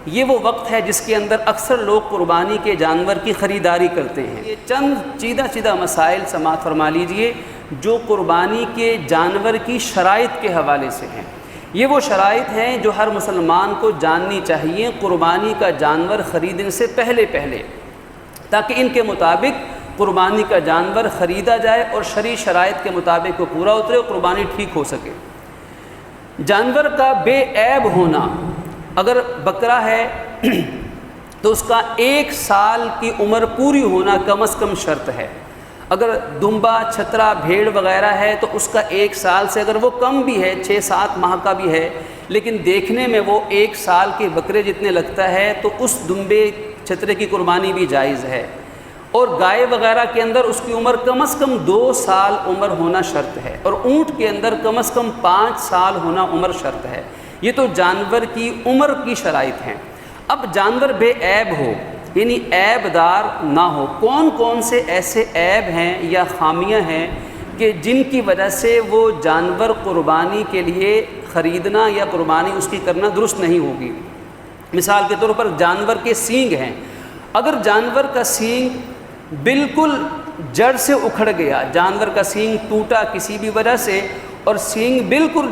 یہ وہ وقت ہے جس کے اندر اکثر لوگ قربانی کے جانور کی خریداری کرتے ہیں۔ یہ چند سیدھا مسائل سماعت فرما لیجئے جو قربانی کے جانور کی شرائط کے حوالے سے ہیں۔ یہ وہ شرائط ہیں جو ہر مسلمان کو جاننی چاہیے قربانی کا جانور خریدنے سے پہلے تاکہ ان کے مطابق قربانی کا جانور خریدا جائے اور شرعی شرائط کے مطابق وہ پورا اترے اور قربانی ٹھیک ہو سکے۔ جانور کا بے عیب ہونا، اگر بکرا ہے تو اس کا 1 سال کی عمر پوری ہونا کم از کم شرط ہے۔ اگر دمبا، چھترا، بھیڑ وغیرہ ہے تو اس کا 1 سال سے اگر وہ کم بھی ہے، 6-7 ماہ کا بھی ہے، لیکن دیکھنے میں وہ 1 سال کے بکرے جتنے لگتا ہے تو اس دمبے چھترے کی قربانی بھی جائز ہے۔ اور گائے وغیرہ کے اندر اس کی عمر کم از کم 2 سال عمر ہونا شرط ہے، اور اونٹ کے اندر کم از کم 5 سال ہونا عمر شرط ہے۔ یہ تو جانور کی عمر کی شرائط ہیں۔ اب جانور بے عیب ہو، یعنی عیب دار نہ ہو۔ کون کون سے ایسے عیب ہیں یا خامیاں ہیں کہ جن کی وجہ سے وہ جانور قربانی کے لیے خریدنا یا قربانی اس کی کرنا درست نہیں ہوگی؟ مثال کے طور پر جانور کے سینگ ہیں۔ اگر جانور کا سینگ بالکل جڑ سے اکھڑ گیا، جانور کا سینگ ٹوٹا کسی بھی وجہ سے اور سینگ بالکل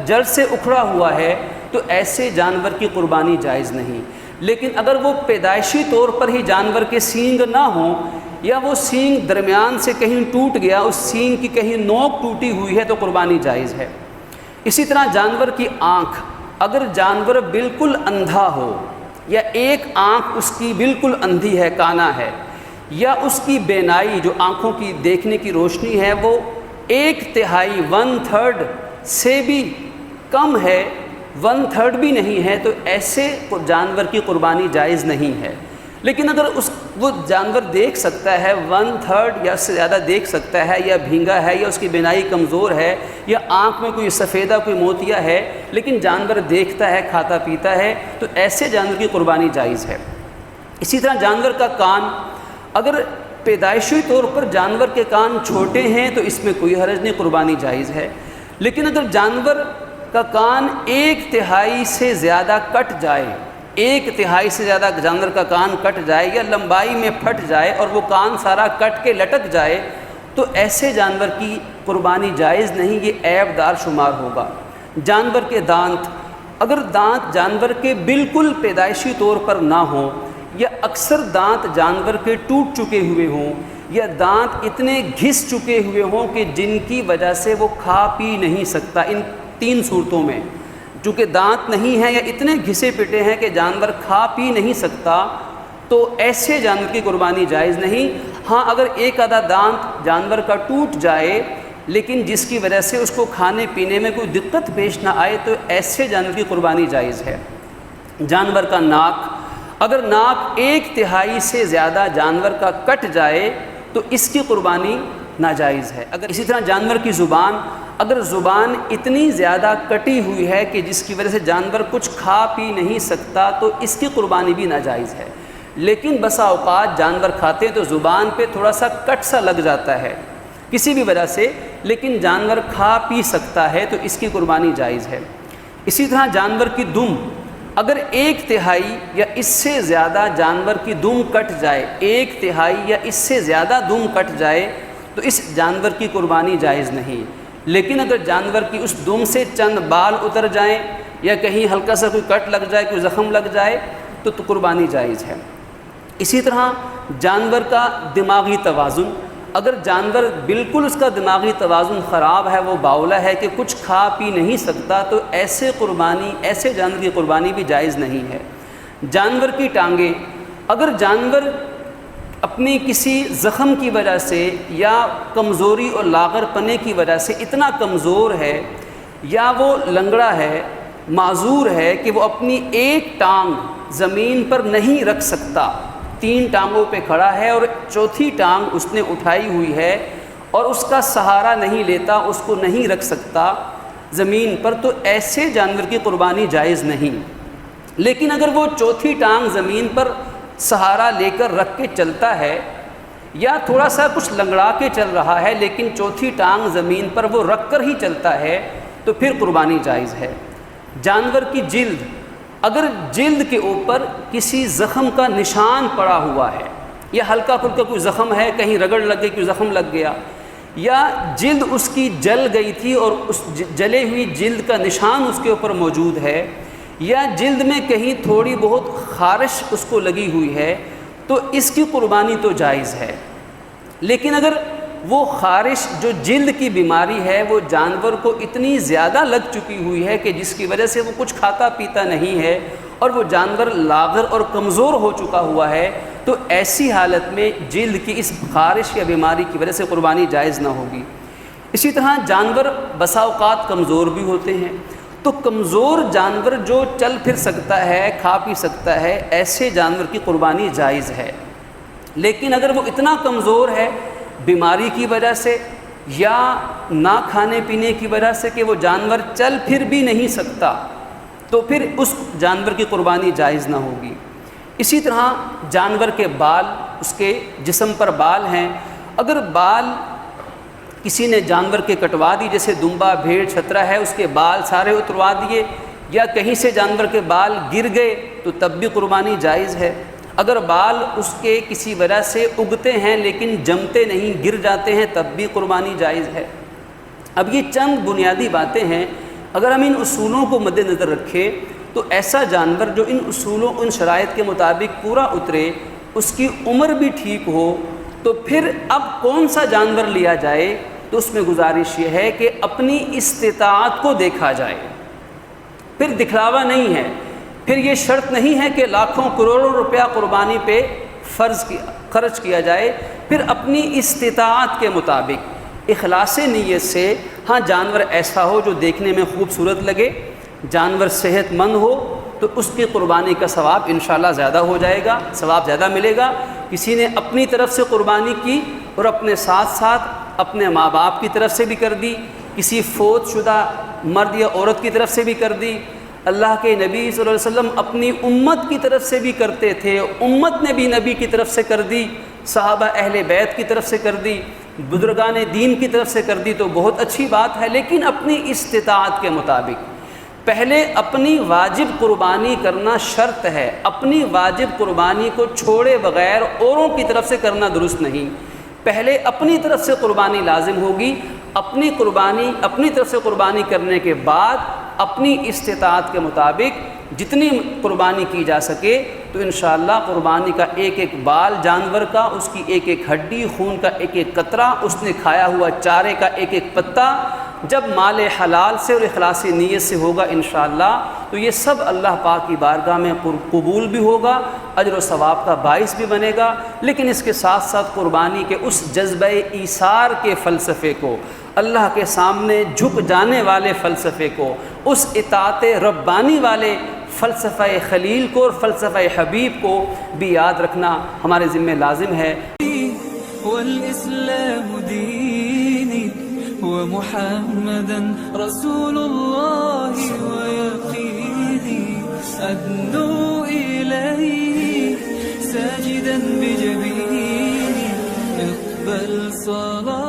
جڑ سے اکھڑا ہوا ہے تو ایسے جانور کی قربانی جائز نہیں۔ لیکن اگر وہ پیدائشی طور پر ہی جانور کے سینگ نہ ہوں یا وہ سینگ درمیان سے کہیں ٹوٹ گیا، اس سینگ کی کہیں نوک ٹوٹی ہوئی ہے تو قربانی جائز ہے۔ اسی طرح جانور کی آنکھ، اگر جانور بالکل اندھا ہو یا ایک آنکھ اس کی بالکل اندھی ہے، کانا ہے، یا اس کی بینائی جو آنکھوں کی دیکھنے کی روشنی ہے وہ 1/3 1/3 سے بھی کم ہے، 1/3 بھی نہیں ہے، تو ایسے جانور کی قربانی جائز نہیں ہے۔ لیکن اگر وہ جانور دیکھ سکتا ہے 1/3 یا اس سے زیادہ دیکھ سکتا ہے، یا بھینگا ہے، یا اس کی بینائی کمزور ہے، یا آنکھ میں کوئی سفیدہ کوئی موتیا ہے، لیکن جانور دیکھتا ہے، کھاتا پیتا ہے، تو ایسے جانور کی قربانی جائز ہے۔ اسی طرح جانور کا کان، اگر پیدائشی طور پر جانور کے کان چھوٹے ہیں تو اس میں کوئی حرج نہیں، قربانی جائز ہے۔ لیکن اگر جانور کا کان 1/3 سے زیادہ کٹ جائے، 1/3 سے زیادہ جانور کا کان کٹ جائے یا لمبائی میں پھٹ جائے اور وہ کان سارا کٹ کے لٹک جائے تو ایسے جانور کی قربانی جائز نہیں، یہ عیب دار شمار ہوگا۔ جانور کے دانت، اگر دانت جانور کے بالکل پیدائشی طور پر نہ ہوں یا اکثر دانت جانور کے ٹوٹ چکے ہوئے ہوں یا دانت اتنے گھس چکے ہوئے ہوں کہ جن کی وجہ سے وہ کھا پی نہیں سکتا، ان 3 صورتوں میں چونکہ دانت نہیں ہے یا اتنے گھسے پٹے ہیں کہ جانور کھا پی نہیں سکتا تو ایسے جانور کی قربانی جائز نہیں۔ ہاں اگر ایک آدھا دانت جانور کا ٹوٹ جائے لیکن جس کی وجہ سے اس کو کھانے پینے میں کوئی دقت پیش نہ آئے تو ایسے جانور کی قربانی جائز ہے۔ جانور کا ناک، اگر ناک 1/3 سے زیادہ جانور کا کٹ جائے تو اس کی قربانی ناجائز ہے۔ اگر اسی طرح جانور کی زبان، اگر زبان اتنی زیادہ کٹی ہوئی ہے کہ جس کی وجہ سے جانور کچھ کھا پی نہیں سکتا تو اس کی قربانی بھی ناجائز ہے۔ لیکن بسا اوقات جانور کھاتے ہیں تو زبان پہ تھوڑا سا کٹ سا لگ جاتا ہے کسی بھی وجہ سے، لیکن جانور کھا پی سکتا ہے تو اس کی قربانی جائز ہے۔ اسی طرح جانور کی دم، اگر 1/3 یا اس سے زیادہ جانور کی دم کٹ جائے، 1/3 یا اس سے زیادہ دم کٹ جائے تو اس جانور کی قربانی جائز نہیں۔ لیکن اگر جانور کی اس دم سے چند بال اتر جائیں یا کہیں ہلکا سا کوئی کٹ لگ جائے، کوئی زخم لگ جائے تو قربانی جائز ہے۔ اسی طرح جانور کا دماغی توازن، اگر جانور بالکل اس کا دماغی توازن خراب ہے، وہ باولا ہے کہ کچھ کھا پی نہیں سکتا تو ایسے جانور کی قربانی بھی جائز نہیں ہے۔ جانور کی ٹانگیں، اگر جانور اپنی کسی زخم کی وجہ سے یا کمزوری اور لاغر پنے کی وجہ سے اتنا کمزور ہے یا وہ لنگڑا ہے، معذور ہے کہ وہ اپنی ایک ٹانگ زمین پر نہیں رکھ سکتا، 3 ٹانگوں پہ کھڑا ہے اور 4تھی ٹانگ اس نے اٹھائی ہوئی ہے اور اس کا سہارا نہیں لیتا، اس کو نہیں رکھ سکتا زمین پر، تو ایسے جانور کی قربانی جائز نہیں۔ لیکن اگر وہ 4تھی ٹانگ زمین پر سہارا لے کر رکھ کے چلتا ہے یا تھوڑا سا کچھ لنگڑا کے چل رہا ہے لیکن 4تھی ٹانگ زمین پر وہ رکھ کر ہی چلتا ہے تو پھر قربانی جائز ہے۔ جانور کی جلد، اگر جلد کے اوپر کسی زخم کا نشان پڑا ہوا ہے، یا ہلکا پھلکا کوئی زخم ہے، کہیں رگڑ لگ گئی، کوئی زخم لگ گیا، یا جلد اس کی جل گئی تھی اور اس جلے ہوئی جلد کا نشان اس کے اوپر موجود ہے، یا جلد میں کہیں تھوڑی بہت خارش اس کو لگی ہوئی ہے، تو اس کی قربانی تو جائز ہے۔ لیکن اگر وہ خارش جو جلد کی بیماری ہے وہ جانور کو اتنی زیادہ لگ چکی ہوئی ہے کہ جس کی وجہ سے وہ کچھ کھاتا پیتا نہیں ہے اور وہ جانور لاغر اور کمزور ہو چکا ہوا ہے، تو ایسی حالت میں جلد کی اس خارش یا بیماری کی وجہ سے قربانی جائز نہ ہوگی۔ اسی طرح جانور بسا اوقات کمزور بھی ہوتے ہیں، تو کمزور جانور جو چل پھر سکتا ہے، کھا پی سکتا ہے، ایسے جانور کی قربانی جائز ہے۔ لیکن اگر وہ اتنا کمزور ہے بیماری کی وجہ سے یا نہ کھانے پینے کی وجہ سے کہ وہ جانور چل پھر بھی نہیں سکتا، تو پھر اس جانور کی قربانی جائز نہ ہوگی۔ اسی طرح جانور کے بال، اس کے جسم پر بال ہیں، اگر بال کسی نے جانور کے کٹوا دی، جیسے دمبا، بھیڑ، چھترا ہے، اس کے بال سارے اتروا دیے، یا کہیں سے جانور کے بال گر گئے، تو تب بھی قربانی جائز ہے۔ اگر بال اس کے کسی وجہ سے اگتے ہیں لیکن جمتے نہیں، گر جاتے ہیں، تب بھی قربانی جائز ہے۔ اب یہ چند بنیادی باتیں ہیں، اگر ہم ان اصولوں کو مد نظر رکھیں تو ایسا جانور جو ان اصولوں، ان شرائط کے مطابق پورا اترے، اس کی عمر بھی ٹھیک ہو، تو پھر اب کون سا جانور لیا جائے، تو اس میں گزارش یہ ہے کہ اپنی استطاعت کو دیکھا جائے، پھر دکھلاوا نہیں ہے، پھر یہ شرط نہیں ہے کہ لاکھوں کروڑوں روپیہ قربانی پہ خرچ کیا جائے، پھر اپنی استطاعت کے مطابق اخلاص نیت سے، ہاں جانور ایسا ہو جو دیکھنے میں خوبصورت لگے، جانور صحت مند ہو، تو اس کی قربانی کا ثواب انشاءاللہ زیادہ ہو جائے گا، ثواب زیادہ ملے گا۔ کسی نے اپنی طرف سے قربانی کی اور اپنے ساتھ ساتھ اپنے ماں باپ کی طرف سے بھی کر دی، کسی فوت شدہ مرد یا عورت کی طرف سے بھی کر دی، اللہ کے نبی صلی اللہ علیہ وسلم اپنی امت کی طرف سے بھی کرتے تھے، امت نے بھی نبی کی طرف سے کر دی، صحابہ اہل بیت کی طرف سے کر دی، بزرگان دین کی طرف سے کر دی، تو بہت اچھی بات ہے، لیکن اپنی استطاعت کے مطابق۔ پہلے اپنی واجب قربانی کرنا شرط ہے، اپنی واجب قربانی کو چھوڑے بغیر اوروں کی طرف سے کرنا درست نہیں، پہلے اپنی طرف سے قربانی لازم ہوگی، اپنی طرف سے قربانی کرنے کے بعد اپنی استطاعت کے مطابق جتنی قربانی کی جا سکے، تو انشاءاللہ قربانی کا ایک ایک بال جانور کا، اس کی ایک ایک ہڈی، خون کا ایک ایک قطرہ، اس نے کھایا ہوا چارے کا ایک ایک پتا، جب مال حلال سے اور اخلاصی نیت سے ہوگا انشاءاللہ، تو یہ سب اللہ پاک کی بارگاہ میں قبول بھی ہوگا، اجر و ثواب کا باعث بھی بنے گا۔ لیکن اس کے ساتھ ساتھ قربانی کے اس جذبہ ایثار کے فلسفے کو، اللہ کے سامنے جھک جانے والے فلسفے کو، اس اطاعت ربانی والے فلسفہ خلیل کو اور فلسفہ حبیب کو بھی یاد رکھنا ہمارے ذمہ لازم ہے۔ والإسلام ديني ومحمدا رسول الله ويقيني أدنو إليه ساجدا بجبيني اقبل صلاة